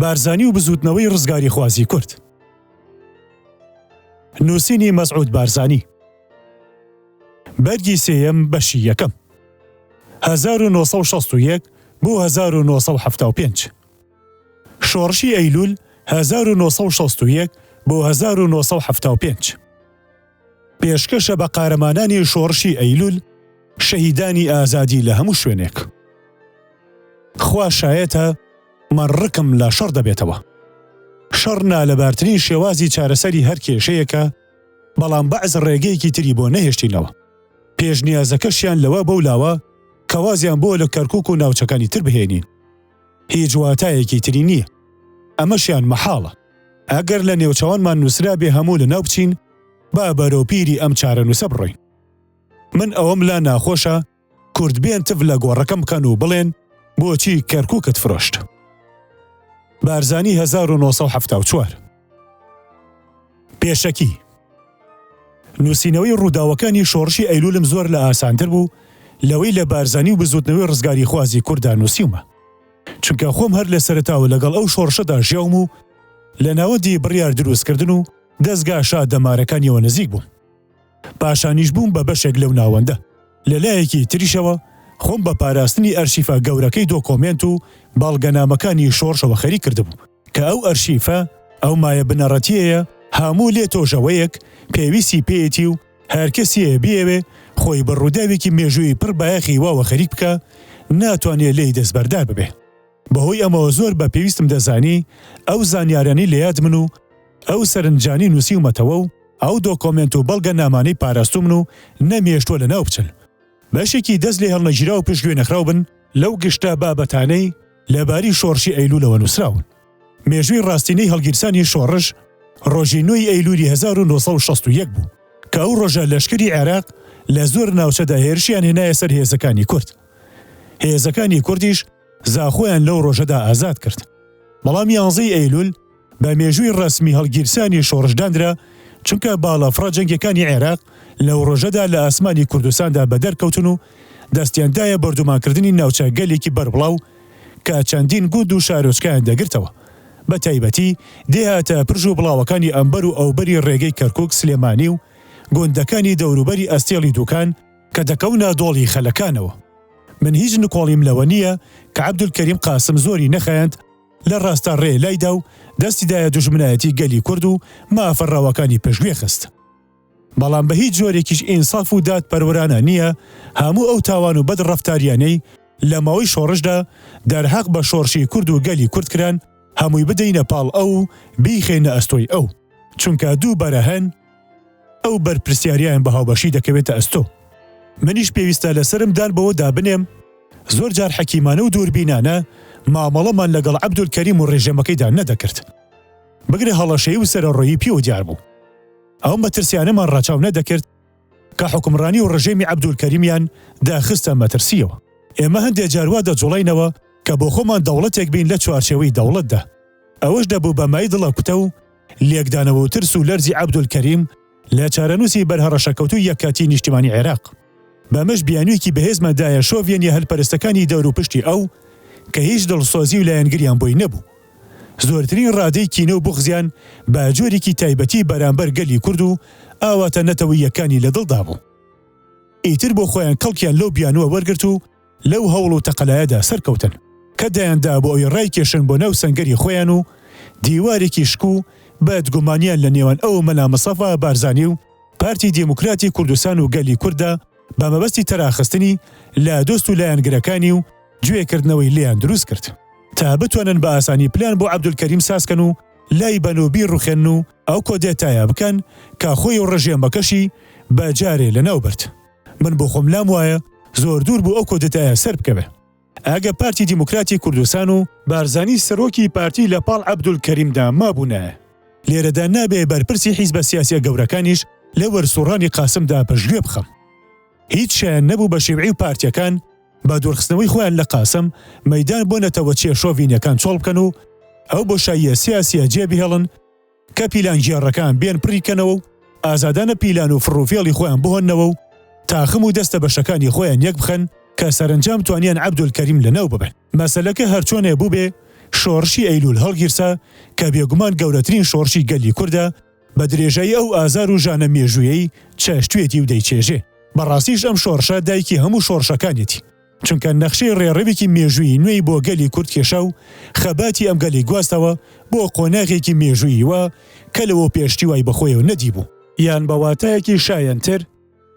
بارزانی و بزوتنەوەی ڕزگاری خوازی کورد. نووسینی مەسعود بارزانی. بەرگی سێیەم بەشی یەکەم 1961 بۆ 1975 شۆڕشی ئەیلول 1961 بۆ 1975 پێشکەشە بە قارەمانانی شۆڕشی ئەیلول شەهیدانی ئازادی لە هەموو شوێنێک. خوا شایەتە مەڕکم لە شەڕ دەبێتەوە. شەڕ نالەبارترین شێوازی چارەسەری هەر کێشەیەکە، بەڵام بەعز ڕێگەیەکی تری بۆ نەهێشتینەوە. پێشنیازەکەشیان لەوە بەولاوە کە وازیان بۆ لە کەرکووک و ناوچەکانی تر بهێنین. هیچ واتایەکی تری نییە. ئەمەشیان مەحاڵە. ئەگەر لە نێوچەوانمان نووسرا بێ هەموو لە ناو بچین، با بەرەوپیری ئەم چارە نووسە بڕۆین. من ئەوەم لا ناخۆشە کورد بێن تف لە گۆڕەکەم بکەن و بڵێن بۆچی کەرکووکت فرۆشت. بارزانی 1974 پێشەکی نووسینەوەی ڕووداوەکانی شۆڕشی ئەیلولم زۆر لە ئاسانتر بوو لەوەی لە بارزانی و بزوتنەوەی ڕزگاری خوازی کووردا نووسیومە، چونکە خۆم هەر لە سەرەتاوە لەگەڵ ئەو شۆڕشەدا ژیاوم و لە ناوەندی بڕیار دروستکردن و دەستگا شادەمارەکانیەوە نزیک بووم. پاشانیش بووم بە بەشێک لەو ناوەندە. لەلایەکی تریشەوە خۆم بە پاراستنی ئەرشیفە گەورەکەی دۆکۆمنت و باڵگەنامەکانی شۆڕشەوە خەریک کردبوو کە ئەو ئەرشیفە ئەو مایە بنەڕەتیەیە هەموو لێ تۆژەوەیەک پێویستی پێیەتی و هەرکەسیە بیەوێ خۆی بە ڕووداوێکی مێژووی پڕ بایەخی واوە خەریک بکە ناتوانێت لێی دەستبەردار ببێ. بەهۆی ئەمەوە زۆر بە پێویستم دەزانی ئەو زانیارانی لە یاد من و ئەو سەرنجانی نووسیومەتەوە و ئەو دۆکۆمنت و بەڵگە نامانەی پاراستومن و نەمێشتووە لە ناو بچن. بەشێکی دەست لێ هەڵنەگیرا و پشتگوێ نەخراو بن لەو گشتە بابەتانەی لەباری شۆڕشی ئەیلولەوە نووسراون. مێژووی ڕاستینەی هەڵگیرسانی شۆڕش ڕۆژی 9 ئەیلولی 1961 بوو کە ئەو ڕۆژە لەشکری عێراق لە زۆر ناوچەدا هێرشیان هێنایە سەر هێزەکانی کورد. هێزەکانی کوردیش زاخۆیان لەو ڕۆژەدا ئازاد کرد. بەڵام 11 ئەیلول بە مێژووی ڕسمی هەڵگیرسانی شۆڕشدانرا چونکە باڵەفڕە جەنگەکانی عێراق لەو ڕۆژەدا لە ئاسمانی کوردستاندا بەدەرکەوتن و دەستیاندایە بەردومانکردنی ناوچە گەلێکی بەربڵاو کە چەندین گوند و شارۆچکایان دەگرتەوە. بە تایبەتی دێهاتە پرژ و بڵاوەکانی ئەمبەر و ئەوبەری ڕێگەی کەرکووک سلێمانی و گوندەکانی دەوروبەری ئەستێڵی دووکان کە دەکەونە دۆڵی خەلەکانەوە. من هیچ نکۆڵیم لەوە نییە کە عەبدولکەریم قاسم زۆری نەخایەند لە ڕاستە ڕێ لایدا و دەستیدایە دوژمنایەتی گەلی کورد و مافەڕاوەکانی پێشگوێ خست. بەڵام بە هیچ جۆرێکیش ئینساف و دادپەروەرانە نییە هەموو ئەو تاوان و بەد ڕەفتاریانەی لە ماوەی شۆڕشدا دەرحەق بە شۆڕشی کورد و گەلی کورد کران هەمووی بدەینە پاڵ ئەو بیخێنە ئەستۆی ئەو، چونکە دوو بەرەهەن ئەو بەرپرسیاریان بە هاوبەشی دەکەوێتە ئەستۆ. منیش پێویستە لەسرمدان بەوە دابنێم زۆر جار حەکیمانە و دووربینانە مامەڵەمان لەگەڵ عەبدولکەریم و ڕێژەمەکەیدا نەدەکرد. بگرێ هەڵەشەی و سەرڕۆیی پیو دیار بوو. ئەو مەترسیانەمان ڕاچاو نەدەکرد کە حکومڕانی و ڕژێمی عەبدولکەریمیان داخستە مەترسیەوە. ئێمە هەندێک جاروا دەجوڵینەوە کە بۆ خۆمان دەوڵەتێک بین لە چوارچێوەی دەوڵەتدا. ئەوەش دەبوو بەمای دڵە کوتە و لێکدانەوە و ترس و لەرزی عەبدولکەریم لە چارەنووسی بەرهەڕەشەکەوتوی یەکاتی نیشتیمانی عێراق. بەمەش بیانوویەکی بەهێزمەدایە شۆڤێنیە هەلپەرستەکانی دەور و پشتی ئەو کە هیچ دڵسۆزی و لایەنگریان بۆی نەبوو. زۆرترین ڕادەی کینە و بوغزیان بە جۆرێکی تایبەتی بەرامبەر گەلی کورد و ئاواتە نەتەوەی یەکانی لە دڵدا بوو. ئیتر بۆ خۆیان کەڵکیان لەو بیانوە وەرگرت و لەو هەوڵ و تەقەلایەدا سەرکەوتن کە دایاندا بۆ ئەوی ڕای کێشن بۆ ناو سەنگەری خۆیان و دیوارێکی شکوو بەدگومانیان لە نێوان ئەو مەلا مەسەفا بارزانی و پارتی دیموکراتی کوردستان و گەلی کووردا بە مەبەستی تەراخستنی لە دۆست و لایەنگرەکانی و گوێکردنەوەی لێیان دروست کرد تا بتوانن بە ئاسانی پلان بۆ عەبدولکەریم سازکەن و لای بەنوبی ڕوخێن و ئەو کۆدێتایە بکەن کە خۆی و ڕژێمەکەشی بەجارێ لەناو برد. من بۆ خۆم لام وایە زۆر دوور بوو ئەو کۆدێتایە سەر بکەوێ. ئەگە پارتی دیموکراتی کوردستان و بارزانی سەرۆکی پارتی لە پاڵ عەبدولکەریمدا مابوونایە. لێرەدا نابێ بەرپرسی حیزبە سیاسیە گەورەکانیش لە وەرسوڕانی قاسمدا پشتگوێ بخەم. هیچ شیان نەبوو بە شێوعی و پارتیەکان بە دوورخستنەوەی خۆیان لە قاسم مەیدان بۆ نەتەوە شۆڤینەکان چۆڵ بکەن و ئەو بۆشاییە سیاسیە جێبی هێڵن کە پیلانگیێڕەکان بێن پڕیکەنەوە و ئازادانە پیلان و فڕوفێڵی خۆیان بهۆنەوە و تاخم و دەستە بەشەکانی خۆیان یەک بخەن کە سەرنجام توانیان عەبدولکەریم لەناو ببن. مەسەلەکە هەرچۆنێ بوو بێ شۆڕشی ئەیلول هەڵگیرسا کە بێگومان گەورەترین شۆڕشی گەلی کوردە بە درێژایی ئەو ئازار و ژانە مێژوویەی چەشتوێتی و دەیچێژێ. بەڕاستیش ئەم شۆڕشە دایکی هەموو شۆڕشەکانێتی، چونکە نەخشەی ڕێڕەوێکی مێژووی نوێی بۆ گەلی کورد کێشە و خەباتی ئەم گەلی گواستەوە بۆ قۆناغێکی مێژووی وە کە لەوە پێشتی وای بەخۆیەوە نەدیبوو، یان بەواتایەکی شایەنتر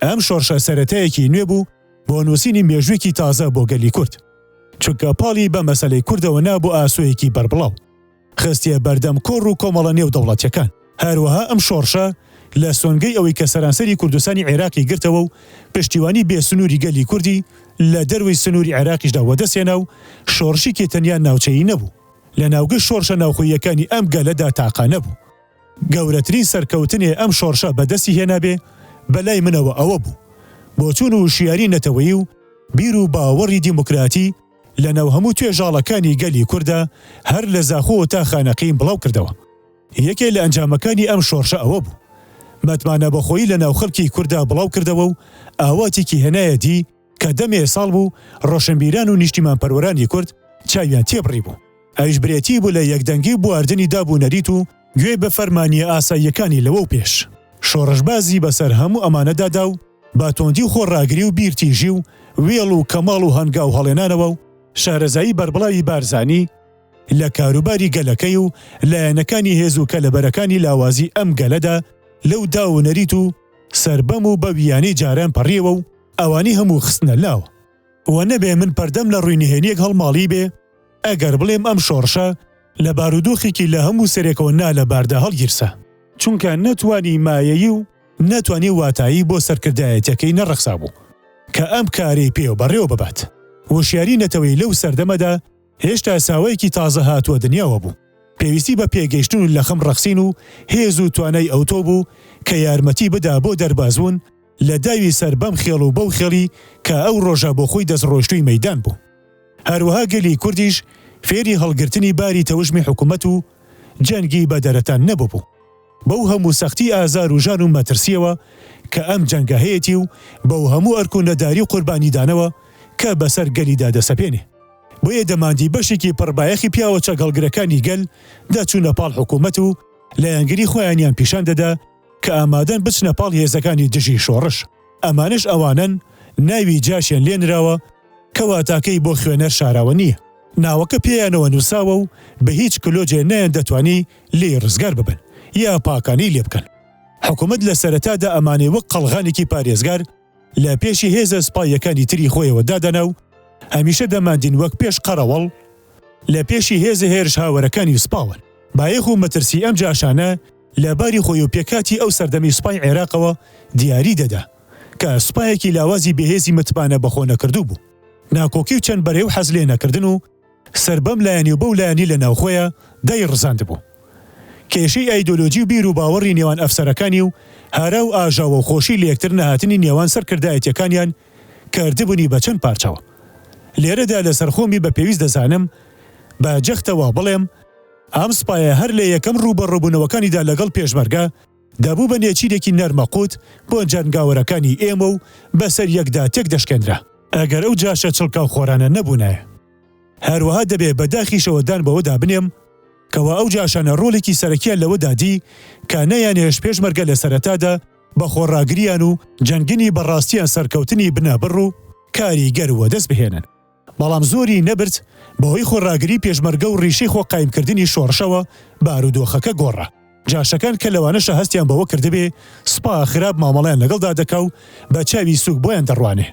ئەم شۆڕشە سەرەتایەکی نوێ بوو بۆ نووسینی مێژوویەکی تازە بۆ گەلی کورد، چونکە پاڵی بە مەسەلەی کوردەوە نابوو ئاسوویەکی بەربڵاو خستیە بەردەم کۆڕ و کۆمەڵە نێو دەوڵەتیەکان. هەروەها ئەم شۆڕشە لە سۆنگەی ئەوەی کە سەرانسەری کوردستانی عێراقی گرتەوە و پشتیوانی بێ سنووری گەلی کوردی لە دەروی سنووری عێراقیشدا وەدەسێنا و شۆڕشی تەنیا ناوچەیی نەبوو، لە ناوگە شۆڕشە ناوخۆیەکانی ئەم گەلەدا تاقا نەبوو. گەورەترین سەرکەوتنێ ئەم شۆڕشە بەدەستی هێنابێ بەلای منەوە ئەوە بوو بۆچوون و شیاری نەتەوەیی و بیر و باوەڕی دیموکراتی لە ناو هەموو توێژاڵەکانی گەلی کووردە هەر لە زاخۆ تا خانەقیم بڵاو کردەوە. یەکێ لە ئەنجامەکانی ئەم شۆڕشە ئەوە بوو مەتمانە بەخۆیی لە ناو خەڵکی کووردا بڵاو کردەوە و ئاواتێکی هێنایە دی کە دەمێ ساڵ بوو ڕۆشنبیران و نیشتیمان پەروەرانی کورد چاویان تێبڕی بوو. ئەویش برێتی بوو لە یەکدەنگی بواردنی دابوونەریت و گوێ بە فەرمانیە ئاساییەکانی لەوە و پێش. شۆڕشبازی بەسەر هەموو ئەمانەدادا و باتۆندی و خۆڕاگری و بیرتیژی و وێڵ و کەماڵ و هەنگاو هەڵێنانەوە و شارەزایی بەربڵاوی بارزانی لە کاروباری گەلەکەی و لایەنەکانی هێز و کەلەبەرەکانی لاوازی ئەم گەلەدا لەو داونەریت و سربەم و بەویانەی جاران پەڕیەوە و ئەوانی هەموو خستنە لاوە. وە نەبێ من پەردەم لە ڕووی نهێنیەک هەڵماڵی بێ ئەگەر بڵێم ئەم شۆڕشە لە بارودۆخێکی لە هەموو سەرێکەوە نا لە باردا هەڵگیرسە، چونکە نەتوانی مایەیی و نەتوانی واتایی بۆ سەرکردایەتەکەی نەڕەخسا بوو کە ئەم کارەی پێوە بەڕێوە ببات. وشیاری نەتەوەی لەو سەردەمەدا هێشتا ساوایەکی تازە هاتووە دنیاوە بوو، پێویستی بە پێگەیشتن و لە خەم ڕەخسین و هێز و توانای ئەوتۆ بوو کە یارمەتی بدا بۆ دەربازبوون لە داوی سەر بەم خێڵ و بەو خێڵی کە ئەو ڕۆژە بۆ خۆی دەستڕۆشتووی مەیدان بوو. هەروەها گەلی کوردیش فێری هەڵگرتنی باری تەوژمی حکوومەت و جەنگی بە دەرەتان نەبوو. بەو هەموو سەختی ئازار و ژان و مەترسیەوە کە ئەم جەنگە هەیەی و بەو هەموو ئەرکوونەداری و قوربانیدانەوە کە بەسەر گەلیدا دەسەپێنێ. بۆیە دەماندی بەشێکی پڕبایەخی پیاوە چەگەڵگرەکانی گەل داچوونە پاڵ حکوومەت و لە یانگری خۆیانیان پیشان دەدا کە ئامادەن بچنە پاڵ هێزەکانی دژی شۆڕش. ئەمانش ئەوانن ناوی جاشیان لێنراوە کەوا تاکەی بۆ خوێنەر شاراوە نییە. ناوەکە پێیانەوە نووساوە و بە هیچ کلۆجێ نەیان دەتوانی لێ ڕزگار ببن یا پاکانی لێ بکەن. حکوومەت لە سەرەتادا ئەمانەی وەک قەڵغانێکی پارێزگار لە پێشی هێزە سپایەکانی تری خۆیەوە دادەنا و هەمیشە دەماندین وەک پێش قەڕەوەڵ لە پێشی هێزە هێرش هاوەرەکانی سپاون. بایەخ و مەترسی ئەم جاشانە لەباری خۆی و پێکاتی ئەو سەردەمی سوپای عێراقەوە دیاری دەدا کە سوپایەکی لاوازی بەهێزی متمانە بەخۆ نەکردوو بوو. ناکۆکی و چەند بەرێ و حەز لێ نەکردن و سربەم لایەنی و بەو لایەنی لە ناوخۆیە دای ڕزاند بوو. کێشەی ئایدۆلۆجی و بیر و باوەڕی نێوان ئەفسەرەکانی و هارا و ئاژاوە و خۆشی لە یەکتر نەهاتنی نێوان سەرکردایەتیەکانیان کردبوونی بە چەند پارچەوە. لێرەدا لە سەرخۆمی بە پێویست دەزانم بە جەختەوە بڵێم ئەم سوپایە هەر لە یەکەم ڕوبەڕووبوونەوەکانیدا لەگەڵ پێشمەرگە دەبوو بە نێچیرێکی نەرمەقوت بۆ جەنگاوەرەکانی ئێمە و بەسەر یەکدا تێک دەشکێنرا ئەگەر ئەو جاشە چڵکا و خۆرانە نەبوونایە. هەروەها دەبێ بەداخیشەوەدان بەوەدا بنێم کەوا ئەو جاشانە ڕۆڵێکی سەرەکیان لەوەدا دی کە نەیانێش پێشمەرگە لە سەرەتادا بە خۆڕاگریان و جەنگنی بەڕاستیان سەرکەوتنی بنابڕ و کاریگەر وە دەست بهێنن. بەڵام زۆری نەبرد بەهۆی خۆڕاگری پێشمەرگە و ڕیشەی خۆ قایمکردنی شۆڕشەوە بارودۆخەکە گۆڕە. جاشەکان کە لەوانەشە هەستیان بەوە کردبێ سپا خراپ مامەڵیان لەگەڵدا دەکا و بە چاوی سوک بۆیان دەڕوانێ.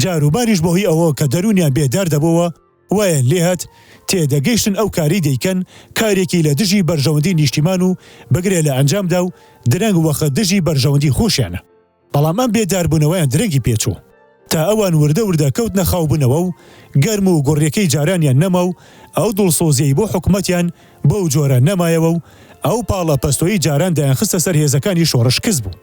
جاروباریش بەهۆی ئەوە کە دەرونیان بێدار دەبەوە وایان لێهات تێدەگەیشتن ئەو کاری دەیکەن کارێکی لە دژی بەرژەوەندی نیشتیمان و بگرێ لە ئەنجامدا و درەنگ وەخت دژی بەرژەوەندی خۆشیانە. بەڵام ئەم بێداربوونەوەیان درەنگی پێچوو تا ئەوان وردە وردە کەوت نەخاوبوونەوە و گەرم و گۆڕیەکەی جارانیان نەما و ئەو دڵسۆزیەی بۆ حکوومەتیان بەو جۆرە نەمایەوە و ئەو پاڵە پەستۆیی جاران دایان خستە سەر هێزەکانی شۆڕش کەس بوو.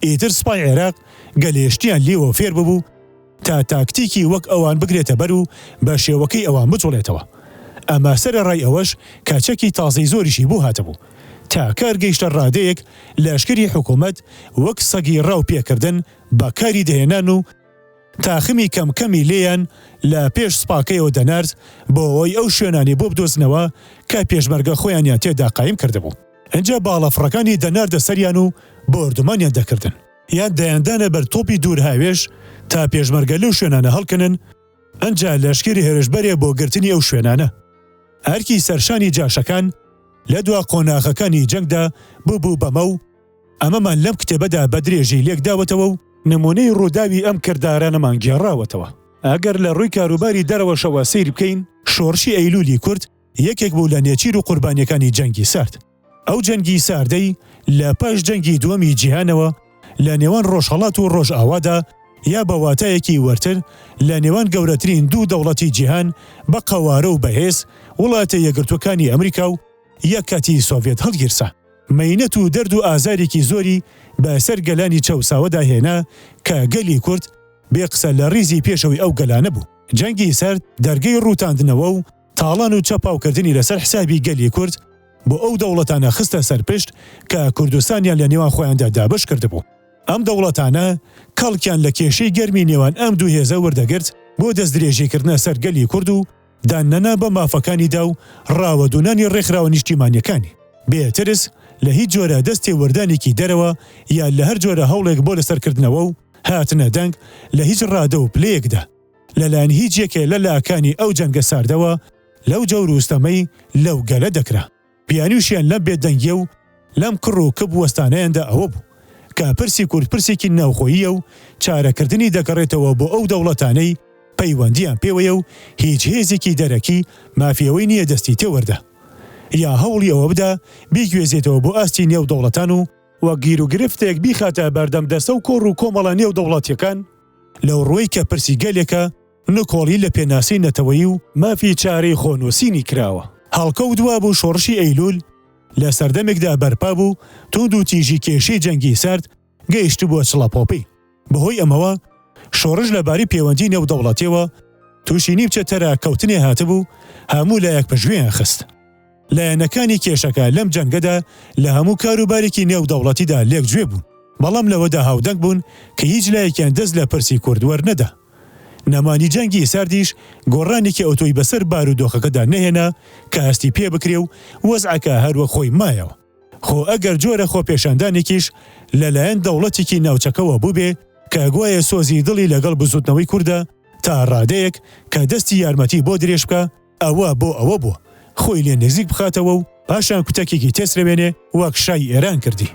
ئیتر سوپای عێراق گەلێشتیان لێوە فێر ببوو تا تاکتیکی وەک ئەوان بگرێتە بەر و بە شێوەکەی ئەوان بچۆڵێتەوە. ئەمە سەرە ڕای ئەوەش کاچەکی تازەی زۆریشی بوو هاتەبوو تا کار گەیشتە ڕادەیەک لەشکری حکوومەت وەک سەگی ڕاو پێکردن بە کاری دەهێنان و تاخمی کەمکەمی لێیان لە پێش سپاکەیەوە دەنارد بۆ ئەوەی ئەو شوێنانی بۆ بدۆزنەوە کە پێشمەرگە خۆیانیان تێدا قایم کردبوو. ئەنجا باڵەفڕەکانی دەناردە سەریان و بۆ ئەردومانیان دەکردن، یان دەیاندانە بەر تۆپی دوور هاوێش تا پێشمەرگە لەو شوێنانە هەڵکنن. ئەنجا لەشکری هێرشبەرێ بۆ گرتنی ئەو شوێنانە. هەرکی سەرشانی جاشەکان لە دوا قۆناغەکانی جەنگدا ببوو بەمە و ئەمەمان لەم کتێبەدا بە درێژی لێکداوەتەوە و نمونەی ڕووداوی ئەم کردارانەمان گێڕاوەتەوە. ئەگەر لە ڕووی کاروباری دەرەوەشەوە سیر بکەین، شۆڕشی ئەیلولی کورد یەکێک بوو لە نێچیر و قوربانیەکانی جەنگی سارد. ئەو جەنگی ساردەی لە پاش جەنگی دووەمی جیهانەوە لە نێوان ڕۆژهەڵات و ڕۆژئاوادا یا بە واتایەکی وەرتر لە نێوان گەورەترین دوو دەوڵەتی جیهان بە قەوارە و بەهێز وڵاتە یەکگرتوەکانی ئەمریکا و یەکەتی سۆڤێت هەڵگیرسا. مەینەت و دەرد و ئازارێکی زۆری بەسەر گەلانی چەوساوەدا هێنا کە گەلی کورد بێ قسە لە ڕیزی پێشەوەی ئەو گەلانە بوو. جەنگی سەرد دەرگەی ڕووتاندنەوە و تاڵان و چەپاوکردنی لەسەر حسابی گەلی کورد بۆ ئەو دەوڵەتانە خستە سەرپشت کە کوردستانیان لە نێوان خۆیاندا دابش کردبوو. ئەم دەوڵەتانە کەڵکیان لە کێشەی گەرمی نێوان ئەم دوو هێزە وەردەگرت بۆ دەستدرێژیکردنە سەر گەلی کورد و داننەنا بە مافەکانیدا و ڕاوەدونانی ڕێکخراوە نیشتیمانیەکانی. بێترس لە هیچ جۆرە دەستی وەردانێکی دەرەوە یان لە هەر جۆرە هەوڵێک بۆ لەسەرکردنەوە و هاتنە دەنگ لە هیچ ڕادە و پلەیەکدا لەلایەن هیچ یەکێ لە لاکانی ئەو جەنگە ساردەوە لەو جەوروستەمەی لەو گەلە دەکرا. پیانیوشیان لەم بێدەنگیە و لەم کڕ و کب وەستانەیاندا ئەوە بوو کە پرسی کورد پرسێکی ناوخۆییە و چارەکردنی دەگەڕێتەوە بۆ ئەو دەوڵەتانەی پەیوەندیان پێوەیە و هیچ هێزێکی دەرەکی مافیەوەی نییە دەستی تێوەردە یا هەوڵی ئەوە بدا بیگوێزێتەوە بۆ ئاستی نێو دەوڵەتان و وەک گیر و گرفتێک بیخاتە بەردەم دەستە و کۆڕ و کۆمەڵە نێو دەوڵەتیەکان لەو ڕۆی کە پرسی گەلێکە نکۆڵی لە پێناسی نەتەوەیی و مافی چارەی خۆنووسینی کراوە. هەڵکەوتوا بوو شۆڕشی ئەیلول لە سەردەمێکدا بەرپا بوو توند و تیژی کێشەی جەنگی سارد گەیشت بووە چڵەپۆپی. بەهۆی ئەمەوە شۆڕش لەباری پەیوەندی نێو دەوڵەتیەوە تووشی نیمچەتەرە کەوتنێ هاتبوو هەموو لایەک پژویان خست. لایەنەکانی کێشەکە لەم جەنگەدا لە هەموو کاروبارێکی نێو دەوڵەتیدا لێکگوێ بوون، بەڵام لەوەدا هاودەنگ بوون کە هیچ لایەکیان دەست لە پرسی کورد وەرنەدا. نەمانی جەنگی ساردیش گۆڕانێکی ئۆتۆی بەسەر بارودۆخەکەدا نەهێنا کە هەستی پێ بکرێ و وەزعەکە هەروە خۆی مایەوە. خۆ ئەگەر جۆرە خۆپێشاندانێکیش لەلایەن دەوڵەتێکی ناوچەکەوە بوو بێ کە گوایە سۆزی دڵی لەگەڵ بزوتنەوەی کووردە تا ڕادەیەک کە دەستی یارمەتی بۆ درێژ بکە، ئەوە بۆ ئەوە بووە خۆی لێ نزیک بخاتەوە و پاشان کوتەکێکی تێسرەوێنێ وەک شای ئێران کردی.